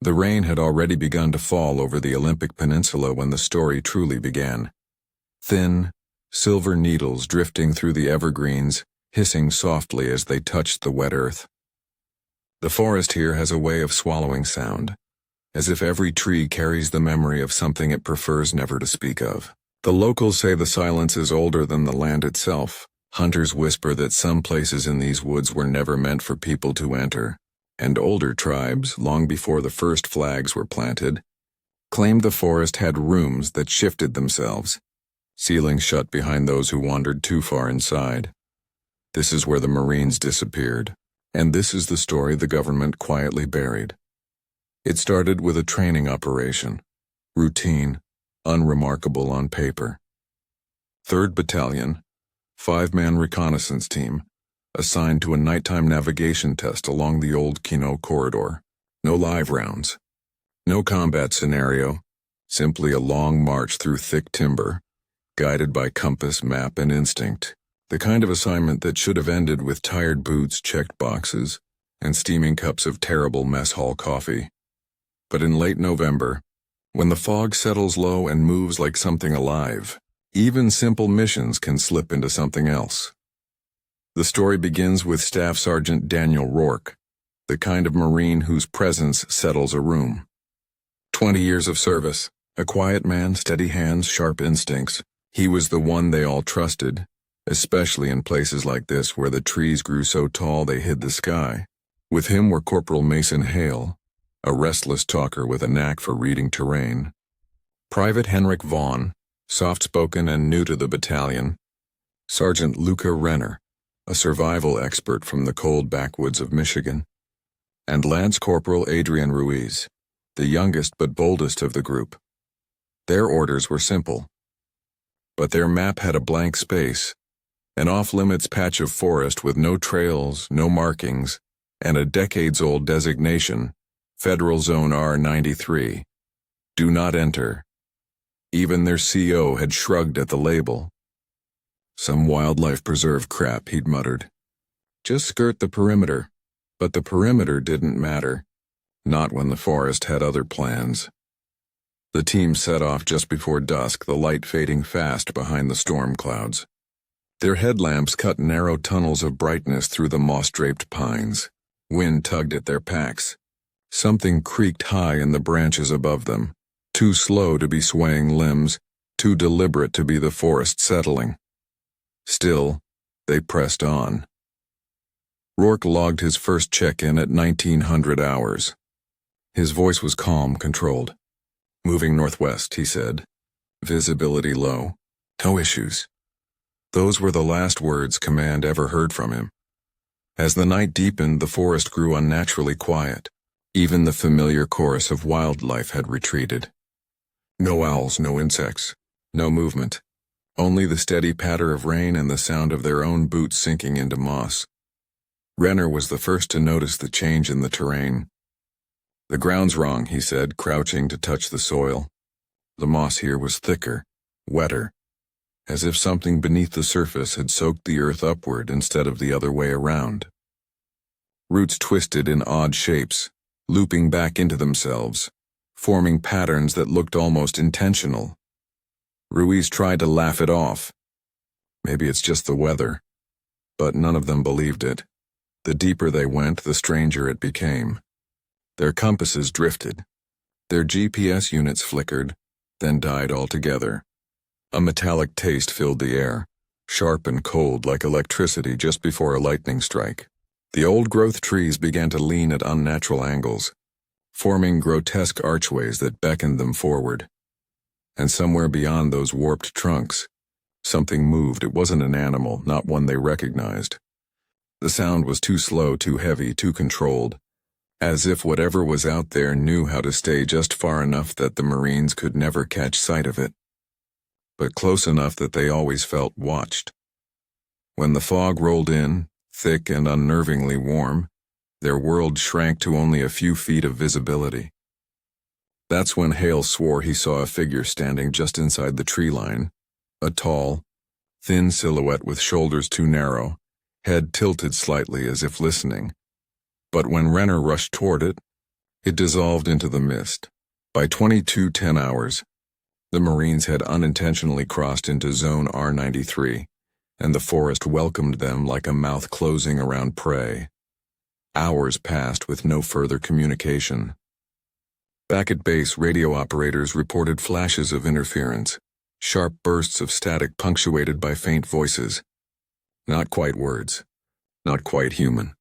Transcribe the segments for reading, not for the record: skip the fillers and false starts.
The rain had already begun to fall over the Olympic Peninsula when the story truly began. Thin, silver needles drifting through the evergreens, hissing softly as they touched the wet earth. The forest here has a way of swallowing sound, as if every tree carries the memory of something it prefers never to speak of. The locals say the silence is older than the land itself. Hunters whisper that some places in these woods were never meant for people to enter, and older tribes, long before the first flags were planted, claimed the forest had rooms that shifted themselves, ceilings shut behind those who wandered too far inside. This is where the Marines disappeared, and this is the story the government quietly buried. It started with a training operation, routine, unremarkable on paper. 3rd Battalion, 5-man reconnaissance team, assigned to a nighttime navigation test along the old Kino corridor. No live rounds. No combat scenario, simply a long march through thick timber, guided by compass, map, and instinct. The kind of assignment that should have ended with tired boots, checked boxes, and steaming cups of terrible mess hall coffee. But in late November, when the fog settles low and moves like something alive, even simple missions can slip into something else. The story begins with Staff Sergeant Daniel Rourke, the kind of Marine whose presence settles a room. 20 years of service, a quiet man, steady hands, sharp instincts. He was the one they all trusted, especially in places like this where the trees grew so tall they hid the sky. With him were Corporal Mason Hale, a restless talker with a knack for reading terrain, Private Henrik Vaughn, soft-spoken and new to the battalion, Sergeant Luca Renner, a survival expert from the cold backwoods of Michigan, and Lance Corporal Adrian Ruiz, the youngest but boldest of the group. Their orders were simple, but their map had a blank space, an off-limits patch of forest with no trails, no markings, and a decades-old designation, Federal Zone R93. Do not enter. Even their CO had shrugged at the label. Some wildlife preserve crap, he'd muttered. Just skirt the perimeter. But the perimeter didn't matter. Not when the forest had other plans. The team set off just before dusk, the light fading fast behind the storm clouds. Their headlamps cut narrow tunnels of brightness through the moss-draped pines. Wind tugged at their packs. Something creaked high in the branches above them, too slow to be swaying limbs, too deliberate to be the forest settling. Still, they pressed on. Rourke logged his first check-in at 1900 hours. His voice was calm, controlled. Moving northwest, he said. Visibility low. No issues. Those were the last words command ever heard from him. As the night deepened, the forest grew unnaturally quiet. Even the familiar chorus of wildlife had retreated. No owls, no insects, no movement. Only the steady patter of rain and the sound of their own boots sinking into moss. Renner was the first to notice the change in the terrain. The ground's wrong, he said, crouching to touch the soil. The moss here was thicker, wetter, as if something beneath the surface had soaked the earth upward instead of the other way around. Roots twisted in odd shapes, looping back into themselves, forming patterns that looked almost intentional. Ruiz tried to laugh it off. Maybe it's just the weather. But none of them believed it. The deeper they went, the stranger it became. Their compasses drifted. Their GPS units flickered, then died altogether. A metallic taste filled the air, sharp and cold like electricity just before a lightning strike. The old-growth trees began to lean at unnatural angles, forming grotesque archways that beckoned them forward. And somewhere beyond those warped trunks, something moved. It wasn't an animal, not one they recognized. The sound was too slow, too heavy, too controlled, as if whatever was out there knew how to stay just far enough that the Marines could never catch sight of it, but close enough that they always felt watched. When the fog rolled in, thick and unnervingly warm, their world shrank to only a few feet of visibility. That's when Hale swore he saw a figure standing just inside the tree line, a tall, thin silhouette with shoulders too narrow, head tilted slightly as if listening. But when Renner rushed toward it, It dissolved into the mist. By 22:10 hours, the Marines had unintentionally crossed into Zone R93, and the forest welcomed them like a mouth closing around prey. Hours passed with no further communication. Back at base, radio operators reported flashes of interference, sharp bursts of static punctuated by faint voices. Not quite words. Not quite human.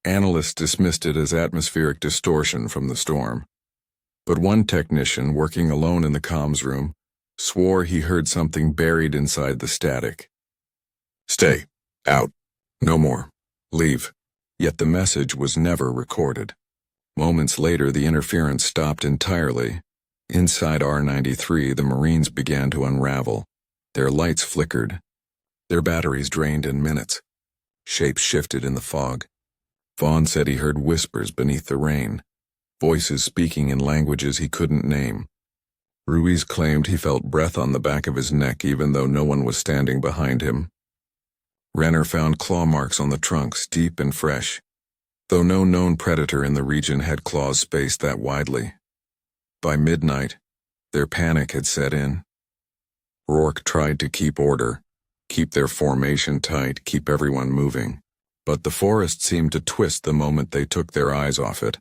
Analysts dismissed it as atmospheric distortion from the storm. But one technician, working alone in the comms room, swore he heard something buried inside the static. "Stay. Out. No more. Leave." Yet the message was never recorded. Moments later, the interference stopped entirely. Inside R93, the Marines began to unravel. Their lights flickered. Their batteries drained in minutes. Shapes shifted in the fog. Vaughn said he heard whispers beneath the rain, voices speaking in languages he couldn't name. Ruiz claimed he felt breath on the back of his neck even though no one was standing behind him. Renner found claw marks on the trunks, deep and fresh, though no known predator in the region had claws spaced that widely. By midnight, their panic had set in. Rourke tried to keep order, keep their formation tight, keep everyone moving. But the forest seemed to twist the moment they took their eyes off it.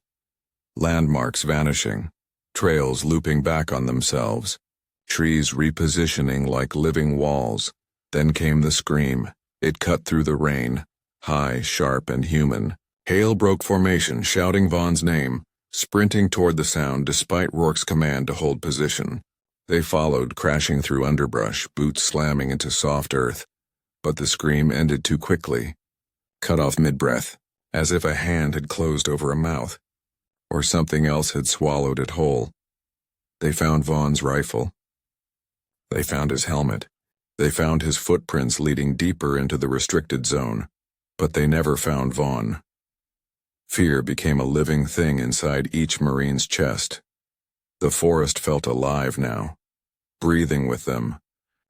Landmarks vanishing, trails looping back on themselves, trees repositioning like living walls. Then came the scream. It cut through the rain, high, sharp, and human. Hale broke formation, shouting Vaughn's name, sprinting toward the sound despite Rourke's command to hold position. They followed, crashing through underbrush, boots slamming into soft earth. But the scream ended too quickly. Cut off mid-breath, as if a hand had closed over a mouth, or something else had swallowed it whole. They found Vaughn's rifle. They found his helmet. They found his footprints leading deeper into the restricted zone, but they never found Vaughn. Fear became a living thing inside each Marine's chest. The forest felt alive now, breathing with them,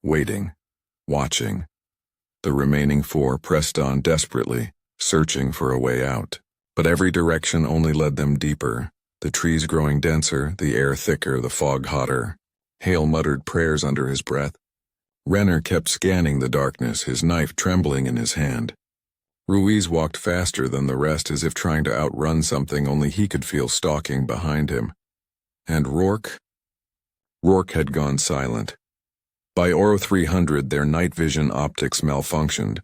waiting, watching. The remaining four pressed on desperately, searching for a way out. But every direction only led them deeper, the trees growing denser, the air thicker, the fog hotter. Hale muttered prayers under his breath. Renner kept scanning the darkness, his knife trembling in his hand. Ruiz walked faster than the rest as if trying to outrun something only he could feel stalking behind him. And Rourke? Rourke had gone silent. By Oro 300, their night vision optics malfunctioned.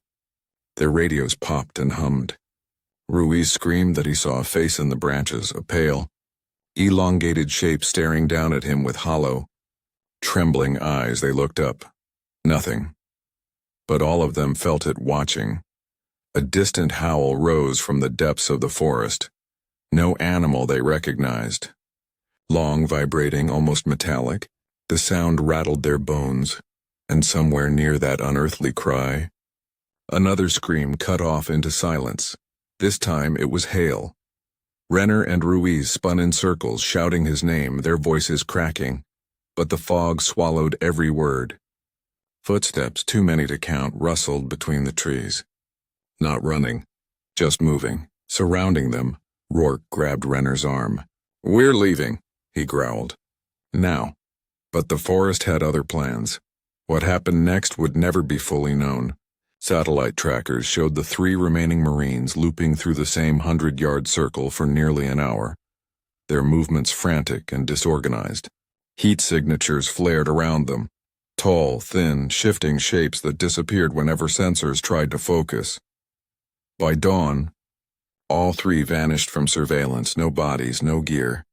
Their radios popped and hummed. Ruiz screamed that he saw a face in the branches, a pale, elongated shape staring down at him with hollow, trembling eyes. They looked up. Nothing. But all of them felt it watching. A distant howl rose from the depths of the forest. No animal they recognized. Long, vibrating, almost metallic, the sound rattled their bones, and somewhere near that unearthly cry, another scream cut off into silence. This time it was Hale. Renner and Ruiz spun in circles, shouting his name, their voices cracking, but the fog swallowed every word. Footsteps, too many to count, rustled between the trees. Not running, just moving. Surrounding them, Rourke grabbed Renner's arm. "We're leaving," he growled. Now. But the forest had other plans. What happened next would never be fully known. Satellite trackers showed the 3 remaining Marines looping through the same 100-yard circle for nearly an hour, their movements frantic and disorganized. Heat signatures flared around them, tall, thin, shifting shapes that disappeared whenever sensors tried to focus. By dawn, all 3 vanished from surveillance, no bodies, no gear.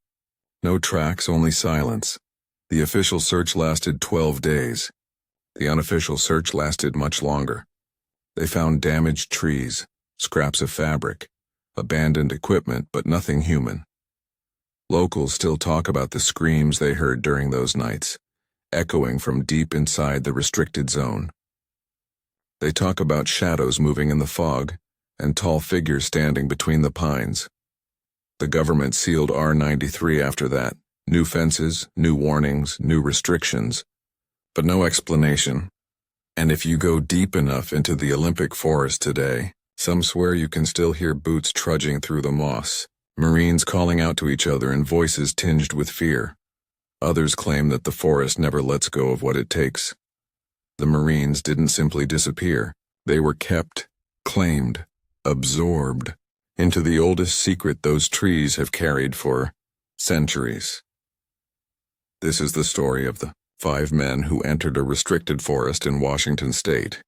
No tracks, only silence. The official search lasted 12 days. The unofficial search lasted much longer. They found damaged trees, scraps of fabric, abandoned equipment, but nothing human. Locals still talk about the screams they heard during those nights, echoing from deep inside the restricted zone. They talk about shadows moving in the fog and tall figures standing between the pines. The government sealed R93 after that. New fences, new warnings, new restrictions, but no explanation. And if you go deep enough into the Olympic forest today, some swear you can still hear boots trudging through the moss, Marines calling out to each other in voices tinged with fear. Others claim that the forest never lets go of what it takes. The Marines didn't simply disappear. They were kept, claimed, absorbed into the oldest secret those trees have carried for centuries. This is the story of the 5 men who entered a restricted forest in Washington state,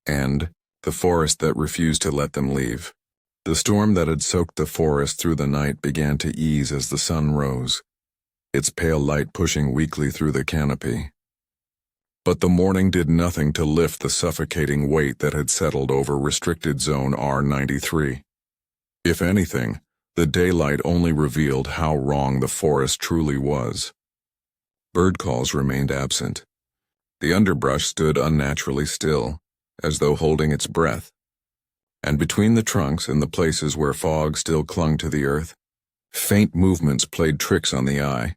and the forest that refused to let them leave. The storm that had soaked the forest through the night began to ease as the sun rose, its pale light pushing weakly through the canopy. But the morning did nothing to lift the suffocating weight that had settled over restricted zone R93. If anything, the daylight only revealed how wrong the forest truly was. Bird calls remained absent. The underbrush stood unnaturally still, as though holding its breath. And between the trunks and the places where fog still clung to the earth, faint movements played tricks on the eye,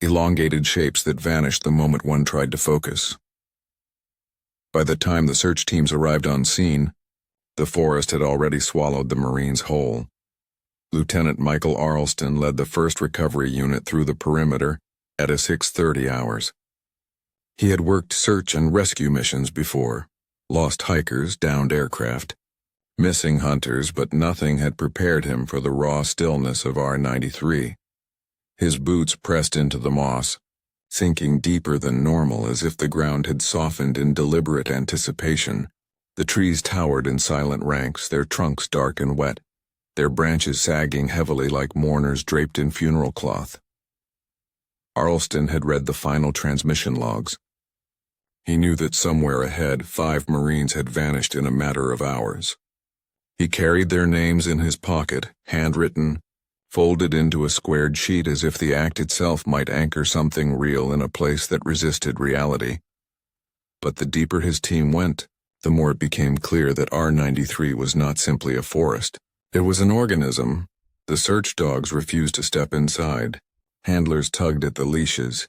elongated shapes that vanished the moment one tried to focus. By the time the search teams arrived on scene, the forest had already swallowed the Marines whole. Lieutenant Michael Arlston led the first recovery unit through the perimeter at a 6:30 hours. He had worked search and rescue missions before, lost hikers, downed aircraft, missing hunters, but nothing had prepared him for the raw stillness of R93. His boots pressed into the moss, sinking deeper than normal as if the ground had softened in deliberate anticipation. The trees towered in silent ranks, their trunks dark and wet, their branches sagging heavily like mourners draped in funeral cloth. Arlston had read the final transmission logs. He knew that somewhere ahead 5 Marines had vanished in a matter of hours. He carried their names in his pocket, handwritten, folded into a squared sheet as if the act itself might anchor something real in a place that resisted reality. But the deeper his team went, the more it became clear that R93 was not simply a forest. It was an organism. The search dogs refused to step inside. Handlers tugged at the leashes.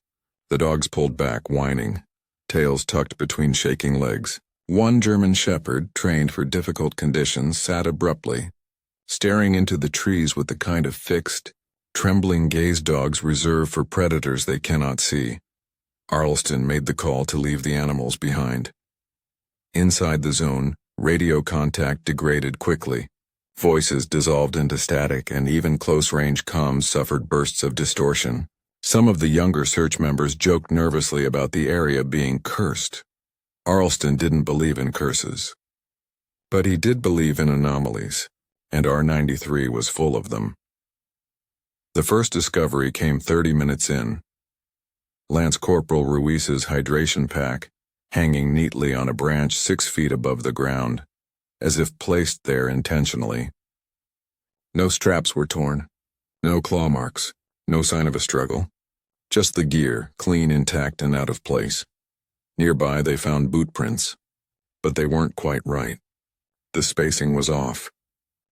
The dogs pulled back, whining, tails tucked between shaking legs. One German shepherd, trained for difficult conditions, sat abruptly, staring into the trees with the kind of fixed, trembling gaze dogs reserve for predators they cannot see. Arlston made the call to leave the animals behind. Inside the zone, radio contact degraded quickly. Voices dissolved into static, and even close-range comms suffered bursts of distortion. Some of the younger search members joked nervously about the area being cursed. Arlston didn't believe in curses. But he did believe in anomalies, and R93 was full of them. The first discovery came 30 minutes in. Lance Corporal Ruiz's hydration pack, hanging neatly on a branch 6 feet above the ground, as if placed there intentionally. No straps were torn, no claw marks, no sign of a struggle. Just the gear, clean, intact, and out of place. Nearby they found boot prints, but they weren't quite right. The spacing was off.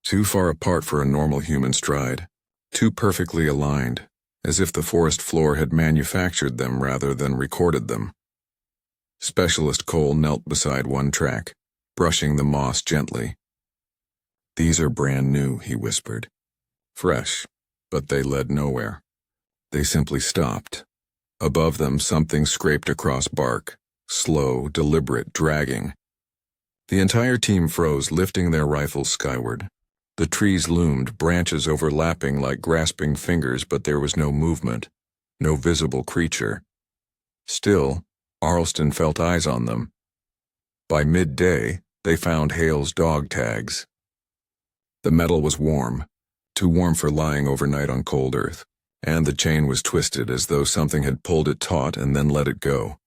Too far apart for a normal human stride. Too perfectly aligned, as if the forest floor had manufactured them rather than recorded them. Specialist Cole knelt beside one track, brushing the moss gently. "These are brand new," he whispered. "Fresh, but they led nowhere. They simply stopped. Above them something scraped across bark, slow, deliberate, dragging." The entire team froze, lifting their rifles skyward. The trees loomed, branches overlapping like grasping fingers, but there was no movement, no visible creature. Still, Arlston felt eyes on them. By midday, they found Hale's dog tags. The metal was warm, too warm for lying overnight on cold earth, and the chain was twisted as though something had pulled it taut and then let it go.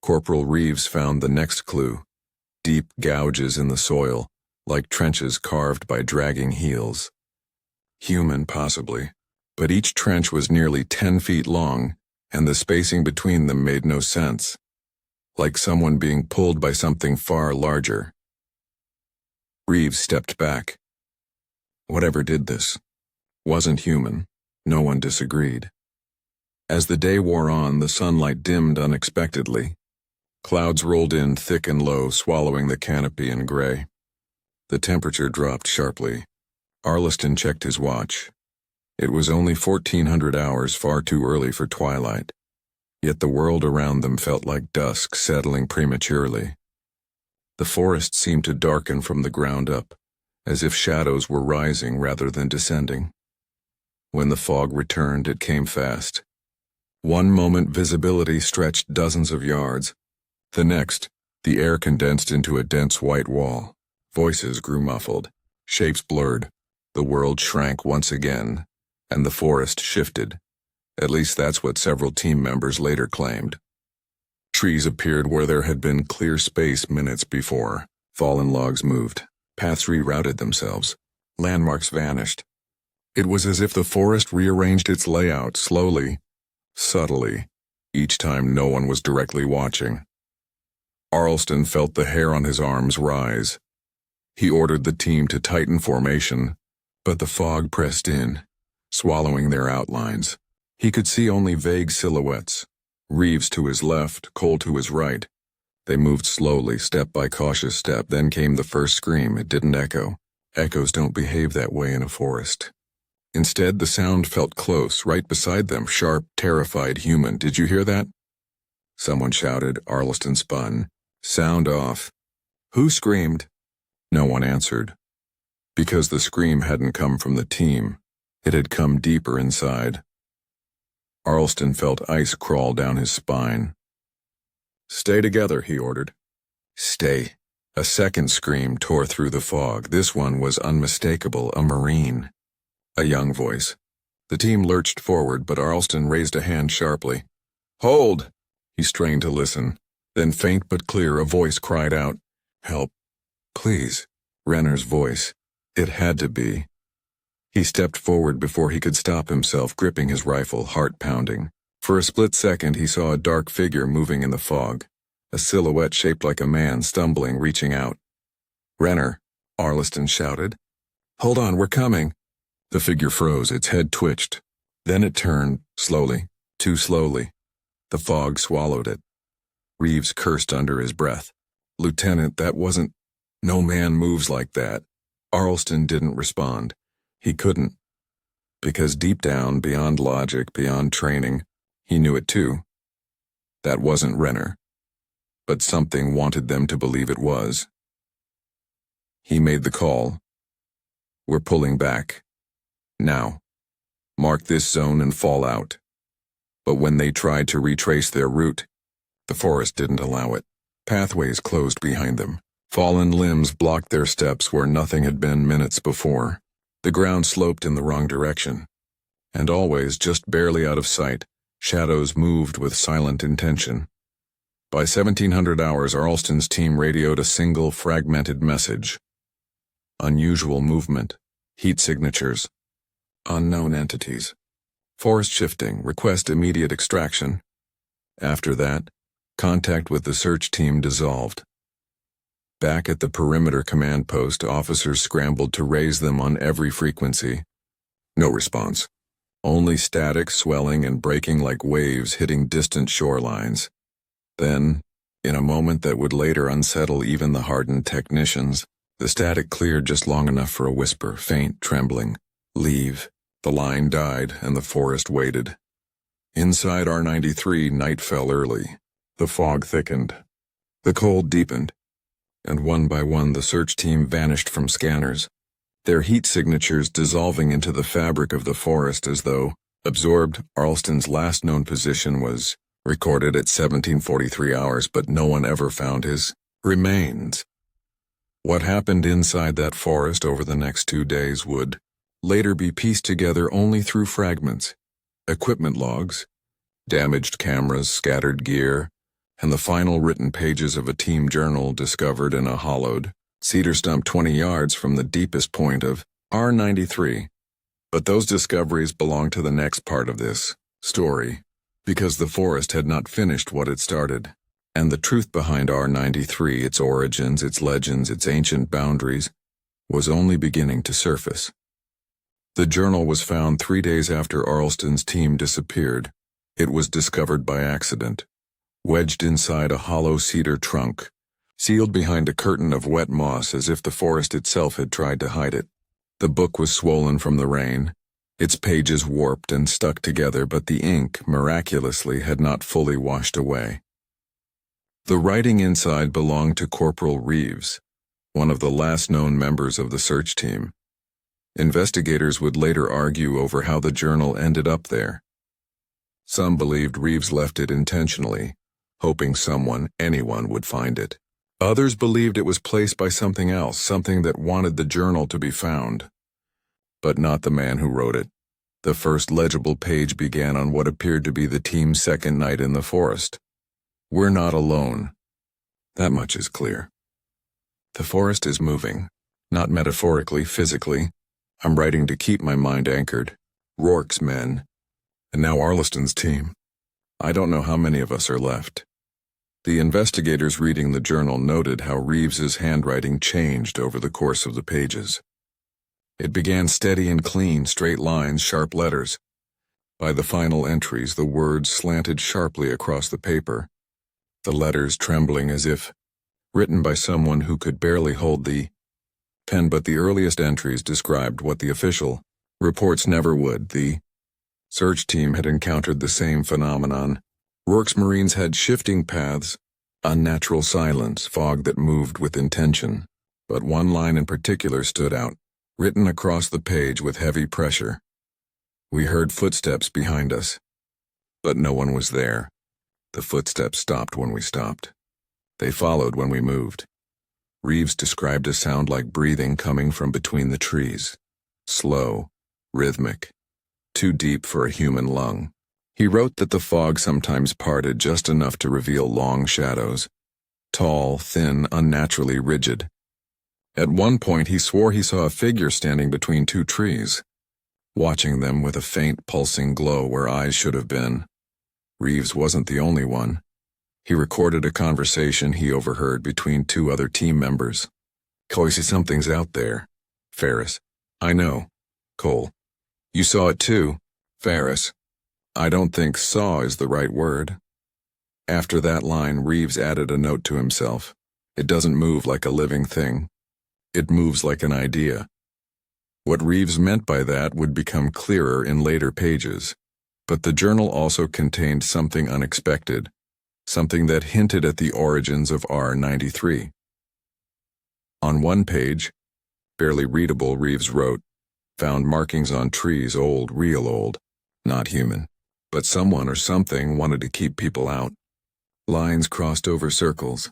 Corporal Reeves found the next clue, deep gouges in the soil, like trenches carved by dragging heels. Human, possibly, but each trench was nearly 10 feet long, and the spacing between them made no sense, like someone being pulled by something far larger. Reeves stepped back. Whatever did this wasn't human. No one disagreed. As the day wore on, the sunlight dimmed unexpectedly. Clouds rolled in thick and low, swallowing the canopy in gray. The temperature dropped sharply. Arlston checked his watch. It was only 1400 hours, far too early for twilight. Yet the world around them felt like dusk settling prematurely. The forest seemed to darken from the ground up, as if shadows were rising rather than descending. When the fog returned, it came fast. One moment visibility stretched dozens of yards. The next, the air condensed into a dense white wall. Voices grew muffled, shapes blurred. The world shrank once again, and the forest shifted. At least that's what several team members later claimed. Trees appeared where there had been clear space minutes before. Fallen logs moved. Paths rerouted themselves. Landmarks vanished. It was as if the forest rearranged its layout slowly, subtly, each time no one was directly watching. Arlston felt the hair on his arms rise. He ordered the team to tighten formation, but the fog pressed in, swallowing their outlines. He could see only vague silhouettes. Reeves to his left, Cole to his right. They moved slowly, step by cautious step. Then came the first scream. It didn't echo. Echoes don't behave that way in a forest. Instead, the sound felt close, right beside them, sharp, terrified, human. Did you hear that? Someone shouted. Arlston spun. Sound off. Who screamed? No one answered. Because the scream hadn't come from the team. It had come deeper inside. Arlston felt ice crawl down his spine. Stay together, he ordered. Stay. A second scream tore through the fog. This one was unmistakable, a Marine. A young voice. The team lurched forward, but Arlston raised a hand sharply. Hold! He strained to listen. Then, faint but clear, a voice cried out. Help. Please. Renner's voice. It had to be. He stepped forward before he could stop himself, gripping his rifle, heart pounding. For a split second, he saw a dark figure moving in the fog, a silhouette shaped like a man, stumbling, reaching out. Renner, Arlston shouted. Hold on, we're coming. The figure froze, its head twitched. Then it turned, slowly, too slowly. The fog swallowed it. Reeves cursed under his breath. Lieutenant, that wasn't... No man moves like that. Arlston didn't respond. He couldn't. Because deep down, beyond logic, beyond training, he knew it too. That wasn't Renner. But something wanted them to believe it was. He made the call. We're pulling back. Now. Mark this zone and fall out. But when they tried to retrace their route, the forest didn't allow it. Pathways closed behind them. Fallen limbs blocked their steps where nothing had been minutes before. The ground sloped in the wrong direction. And always, just barely out of sight, shadows moved with silent intention. By 1700 hours, Arlston's team radioed a single fragmented message. Unusual movement. Heat signatures. Unknown entities. Forest shifting. Request immediate extraction. After that, contact with the search team dissolved. Back at the perimeter command post, officers scrambled to raise them on every frequency. No response. Only static swelling and breaking like waves hitting distant shorelines. Then, in a moment that would later unsettle even the hardened technicians, the static cleared just long enough for a whisper, faint, trembling. Leave. The line died, and the forest waited. Inside R-93, night fell early. The fog thickened. The cold deepened. And one by one the search team vanished from scanners, their heat signatures dissolving into the fabric of the forest as though, absorbed. Arlston's last known position was recorded at 1743 hours, but no one ever found his remains. What happened inside that forest over the next 2 days would later be pieced together only through fragments, equipment logs, damaged cameras, scattered gear, and the final written pages of a team journal discovered in a hollowed cedar stump 20 yards from the deepest point of R-93. But those discoveries belong to the next part of this story, because the forest had not finished what it started, and the truth behind R-93, its origins, its legends, its ancient boundaries, was only beginning to surface. The journal was found 3 days after Arlston's team disappeared. It was discovered by accident, wedged inside a hollow cedar trunk, sealed behind a curtain of wet moss as if the forest itself had tried to hide it. The book was swollen from the rain, Its pages warped and stuck together, but the ink, miraculously, had not fully washed away. The writing inside belonged to Corporal Reeves, one of the last known members of the search team. Investigators would later argue over how the journal ended up there. Some believed Reeves left it intentionally, hoping anyone would find it. Others believed it was placed by something else, something that wanted the journal to be found. But not the man who wrote it. The first legible page began on what appeared to be the team's second night in the forest. We're not alone. That much is clear. The forest is moving, not metaphorically, physically. I'm writing to keep my mind anchored. Rourke's men, and now Arliston's team. I don't know how many of us are left. The investigators reading the journal noted how Reeves's handwriting changed over the course of the pages. It began steady and clean, straight lines, sharp letters. By the final entries, the words slanted sharply across the paper, the letters trembling as if written by someone who could barely hold the pen. But the earliest entries described what the official reports never would. The search team had encountered the same phenomenon. Rourke's Marines had shifting paths, unnatural silence, fog that moved with intention. But one line in particular stood out, written across the page with heavy pressure. We heard footsteps behind us, but no one was there. The footsteps stopped when we stopped. They followed when we moved. Reeves described a sound like breathing coming from between the trees. Slow, rhythmic, too deep for a human lung. He wrote that the fog sometimes parted just enough to reveal long shadows, tall, thin, unnaturally rigid. At one point he swore he saw a figure standing between two trees, watching them with a faint pulsing glow where eyes should have been. Reeves wasn't the only one. He recorded a conversation he overheard between two other team members. "Cole, something's out there." Ferris: "I know." Cole: "You saw it too." Ferris: "I don't think saw is the right word." After that line, Reeves added a note to himself. It doesn't move like a living thing. It moves like an idea. What Reeves meant by that would become clearer in later pages. But the journal also contained something unexpected, something that hinted at the origins of R-93. On one page, barely readable, Reeves wrote, "Found markings on trees, old, real old, not human. But someone or something wanted to keep people out." Lines crossed over circles.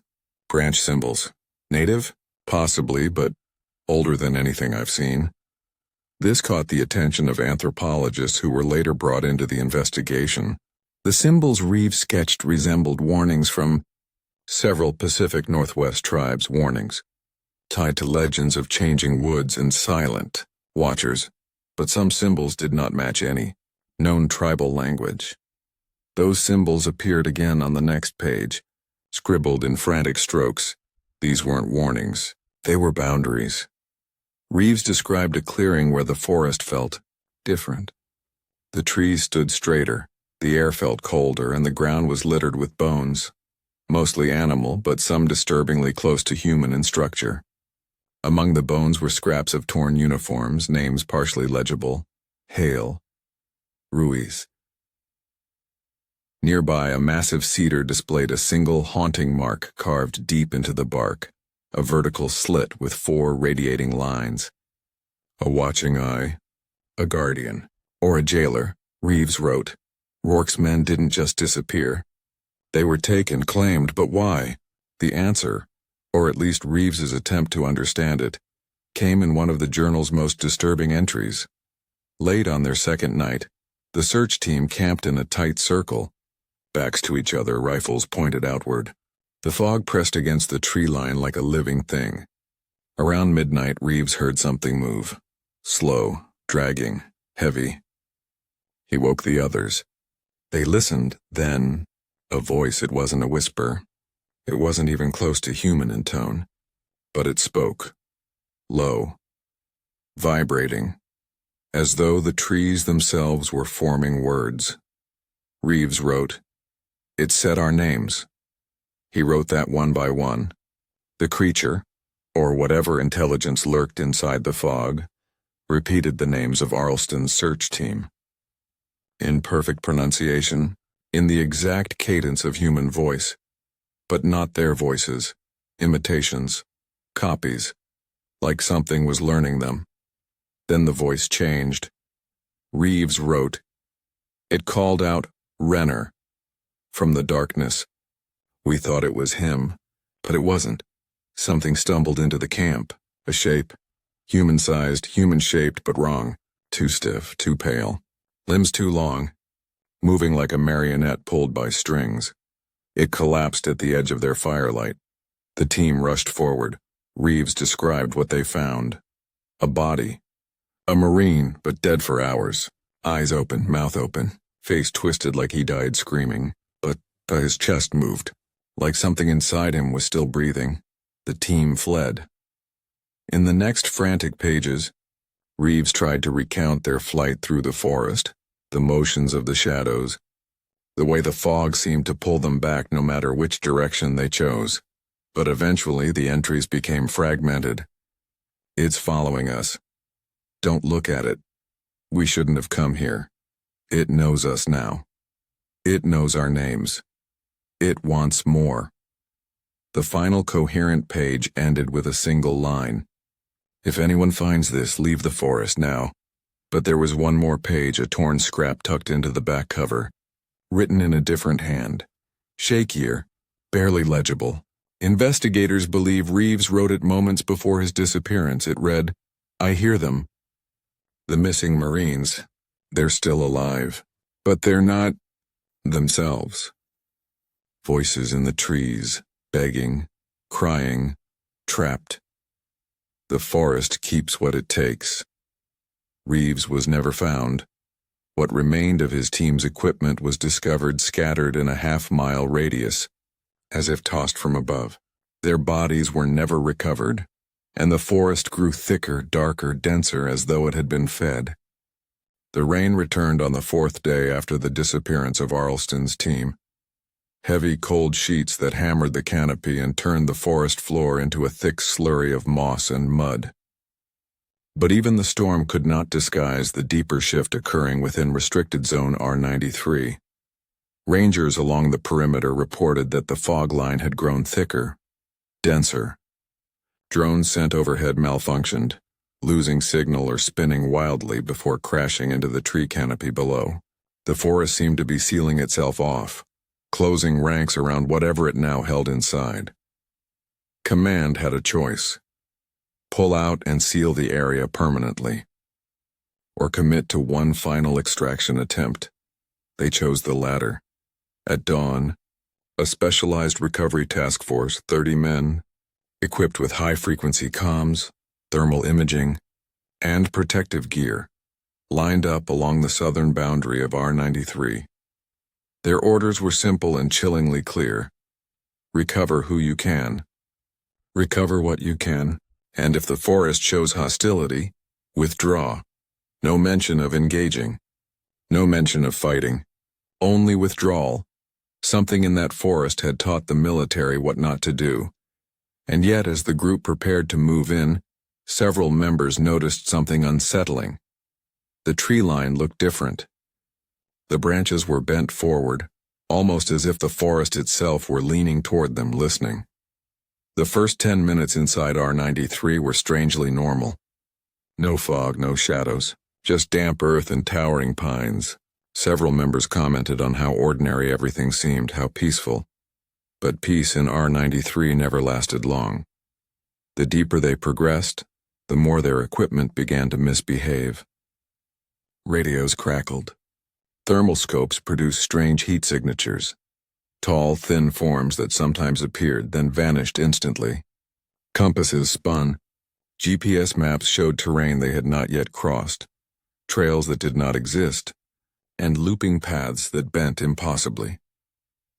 Branch symbols. Native? Possibly, but older than anything I've seen. This caught the attention of anthropologists who were later brought into the investigation. The symbols Reeves sketched resembled warnings from several Pacific Northwest tribes, warnings tied to legends of changing woods and silent watchers, but some symbols did not match any known tribal language. Those symbols appeared again on the next page, scribbled in frantic strokes. These weren't warnings, they were boundaries. Reeves described a clearing where the forest felt different. The trees stood straighter, the air felt colder, and the ground was littered with bones, mostly animal, but some disturbingly close to human in structure. Among the bones were scraps of torn uniforms, names partially legible: Hale, Ruiz. Nearby, a massive cedar displayed a single haunting mark carved deep into the bark, a vertical slit with 4 radiating lines. A watching eye, a guardian, or a jailer, Reeves wrote. Rourke's men didn't just disappear. They were taken, claimed, but why? The answer, or at least Reeves's attempt to understand it, came in one of the journal's most disturbing entries. Late on their second night, the search team camped in a tight circle, backs to each other, rifles pointed outward. The fog pressed against the tree line like a living thing. Around midnight, Reeves heard something move. Slow, dragging, heavy. He woke the others. They listened, then a voice. It wasn't a whisper. It wasn't even close to human in tone. But it spoke. Low. Vibrating. As though the trees themselves were forming words. Reeves wrote, "It said our names." He wrote that one by one. The creature, or whatever intelligence lurked inside the fog, repeated the names of Arlston's search team. In perfect pronunciation, in the exact cadence of human voice, but not their voices, imitations, copies, like something was learning them. Then the voice changed. Reeves wrote. It called out, Renner. From the darkness. We thought it was him, but it wasn't. Something stumbled into the camp, a shape. Human-sized, human-shaped, but wrong. Too stiff, too pale. Limbs too long. Moving like a marionette pulled by strings. It collapsed at the edge of their firelight. The team rushed forward. Reeves described what they found. A body. A Marine, but dead for hours. Eyes open, mouth open. Face twisted like he died screaming. But his chest moved. Like something inside him was still breathing. The team fled. In the next frantic pages, Reeves tried to recount their flight through the forest, the motions of the shadows, the way the fog seemed to pull them back no matter which direction they chose. But eventually the entries became fragmented. It's following us. Don't look at it. We shouldn't have come here. It knows us now. It knows our names. It wants more. The final coherent page ended with a single line. If anyone finds this, leave the forest now. But there was one more page, a torn scrap tucked into the back cover, written in a different hand. Shakier, barely legible. Investigators believe Reeves wrote it moments before his disappearance. It read, I hear them. The missing Marines, they're still alive, but they're not themselves. Voices in the trees, begging, crying, trapped. The forest keeps what it takes. Reeves was never found. What remained of his team's equipment was discovered scattered in a half-mile radius, as if tossed from above. Their bodies were never recovered, and the forest grew thicker, darker, denser as though it had been fed. The rain returned on the fourth day after the disappearance of Arlston's team. Heavy, cold sheets that hammered the canopy and turned the forest floor into a thick slurry of moss and mud. But even the storm could not disguise the deeper shift occurring within restricted zone R93. Rangers along the perimeter reported that the fog line had grown thicker, denser. Drones sent overhead malfunctioned, losing signal or spinning wildly before crashing into the tree canopy below. The forest seemed to be sealing itself off, closing ranks around whatever it now held inside. Command had a choice. Pull out and seal the area permanently, or commit to one final extraction attempt. They chose the latter. At dawn, a specialized recovery task force, 30 men, equipped with high-frequency comms, thermal imaging, and protective gear, lined up along the southern boundary of R93. Their orders were simple and chillingly clear. Recover who you can. Recover what you can, and if the forest shows hostility, withdraw. No mention of engaging. No mention of fighting. Only withdrawal. Something in that forest had taught the military what not to do. And yet, as the group prepared to move in, several members noticed something unsettling. The tree line looked different. The branches were bent forward, almost as if the forest itself were leaning toward them, listening. The first 10 minutes inside R93 were strangely normal. No fog, no shadows, just damp earth and towering pines. Several members commented on how ordinary everything seemed, how peaceful. But peace in R93 never lasted long. The deeper they progressed, the more their equipment began to misbehave. Radios crackled. Thermal scopes produced strange heat signatures. Tall, thin forms that sometimes appeared, then vanished instantly. Compasses spun. GPS maps showed terrain they had not yet crossed, trails that did not exist, and looping paths that bent impossibly.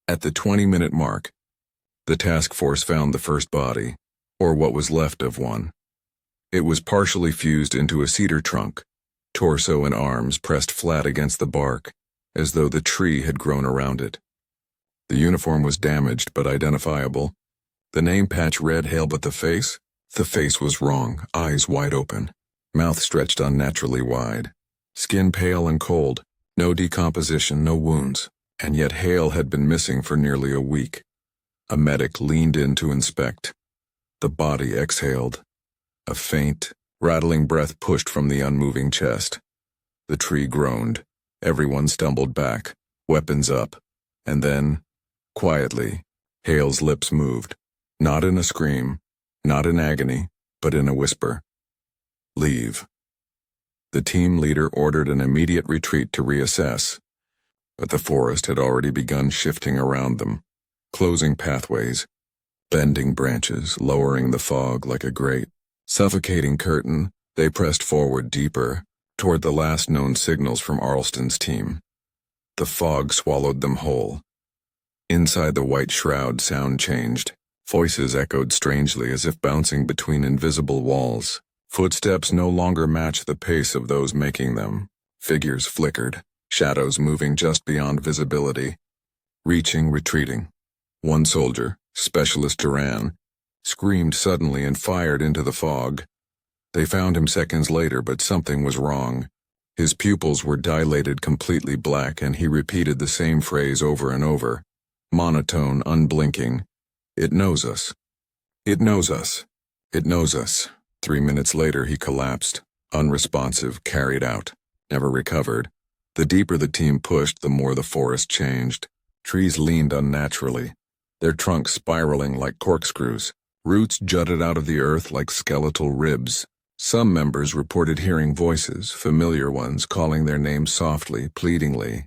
At the 20-minute mark, the task force found the first body, or what was left of one. It was partially fused into a cedar trunk, torso and arms pressed flat against the bark, as though the tree had grown around it. The uniform was damaged but identifiable. The name patch read Hale, but the face was wrong, eyes wide open. mouth stretched unnaturally wide, skin pale and cold, no decomposition, no wounds, and yet Hale had been missing for nearly a week. A medic leaned in to inspect. The body exhaled. A faint, rattling breath pushed from the unmoving chest. The tree groaned. Everyone stumbled back, weapons up, and then, quietly, Hale's lips moved, not in a scream, not in agony, but in a whisper. Leave. The team leader ordered an immediate retreat to reassess, but the forest had already begun shifting around them, closing pathways, bending branches, lowering the fog like a great, suffocating curtain. They pressed forward deeper, toward the last known signals from Arlston's team. The fog swallowed them whole. Inside the white shroud, sound changed. Voices echoed strangely as if bouncing between invisible walls. Footsteps no longer matched the pace of those making them. Figures flickered, shadows moving just beyond visibility. Reaching, retreating. One soldier, Specialist Duran, screamed suddenly and fired into the fog. They found him seconds later, but something was wrong. His pupils were dilated completely black, and he repeated the same phrase over and over, monotone, unblinking. It knows us. It knows us. It knows us. 3 minutes later he collapsed, unresponsive, carried out, never recovered. The deeper the team pushed, the more the forest changed. Trees leaned unnaturally, their trunks spiraling like corkscrews. Roots jutted out of the earth like skeletal ribs. Some members reported hearing voices, familiar ones calling their names softly, pleadingly.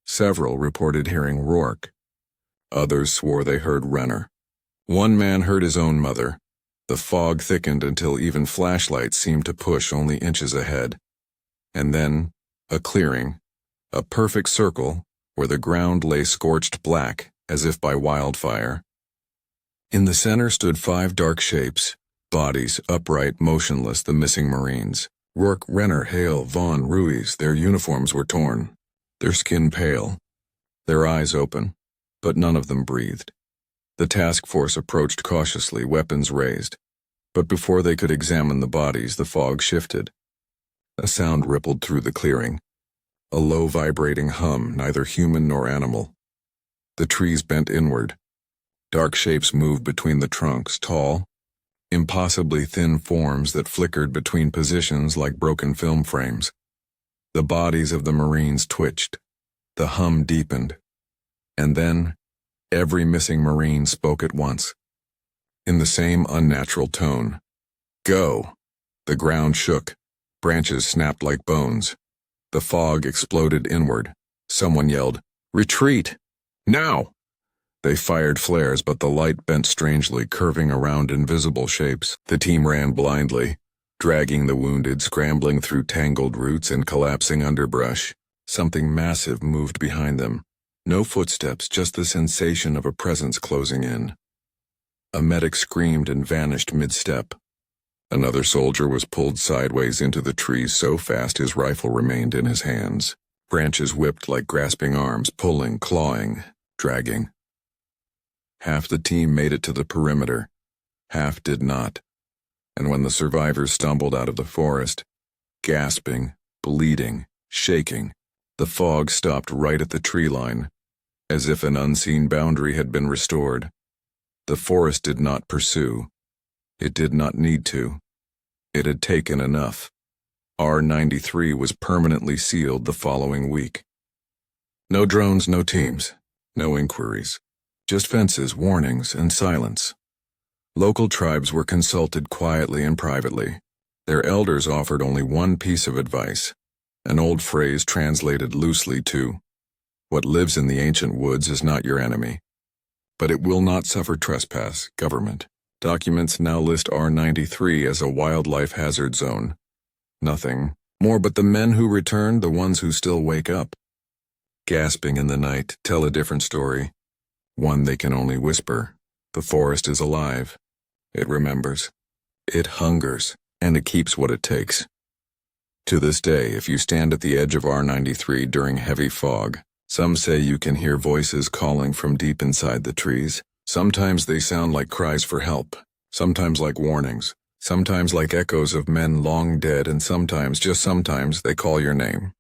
Several reported hearing Rourke. Others swore they heard Renner. One man heard his own mother. The fog thickened until even flashlights seemed to push only inches ahead. And then, a clearing, a perfect circle where the ground lay scorched black as if by wildfire. In the center stood 5 dark shapes, bodies upright, motionless, the missing Marines. Rourke, Renner, Hale, Vaughn, Ruiz. Their uniforms were torn, their skin pale, their eyes open, but none of them breathed. The task force approached cautiously, weapons raised. But before they could examine the bodies, the fog shifted. A sound rippled through the clearing, a low vibrating hum, neither human nor animal. The trees bent inward. Dark shapes moved between the trunks, tall, impossibly thin forms that flickered between positions like broken film frames. The bodies of the Marines twitched. The hum deepened. And then, every missing Marine spoke at once, in the same unnatural tone. Go! The ground shook. Branches snapped like bones. The fog exploded inward. Someone yelled, "Retreat! Now!" They fired flares, but the light bent strangely, curving around invisible shapes. The team ran blindly, dragging the wounded, scrambling through tangled roots and collapsing underbrush. Something massive moved behind them. No footsteps, just the sensation of a presence closing in. A medic screamed and vanished mid-step. Another soldier was pulled sideways into the trees so fast his rifle remained in his hands. Branches whipped like grasping arms, pulling, clawing, dragging. Half the team made it to the perimeter. Half did not. And when the survivors stumbled out of the forest, gasping, bleeding, shaking, the fog stopped right at the tree line, as if an unseen boundary had been restored. The forest did not pursue. It did not need to. It had taken enough. R-93 was permanently sealed the following week. No drones, no teams, no inquiries. Just fences, warnings, and silence. Local tribes were consulted quietly and privately. Their elders offered only one piece of advice, an old phrase translated loosely to, "What lives in the ancient woods is not your enemy." But it will not suffer trespass, government. Documents now list R-93 as a wildlife hazard zone. Nothing more but the men who returned, the ones who still wake up, gasping in the night, tell a different story. One they can only whisper. The forest is alive. It remembers. It hungers, and it keeps what it takes. To this day, if you stand at the edge of R-93 during heavy fog, some say you can hear voices calling from deep inside the trees. Sometimes they sound like cries for help, sometimes like warnings, sometimes like echoes of men long dead, and sometimes, just sometimes, they call your name.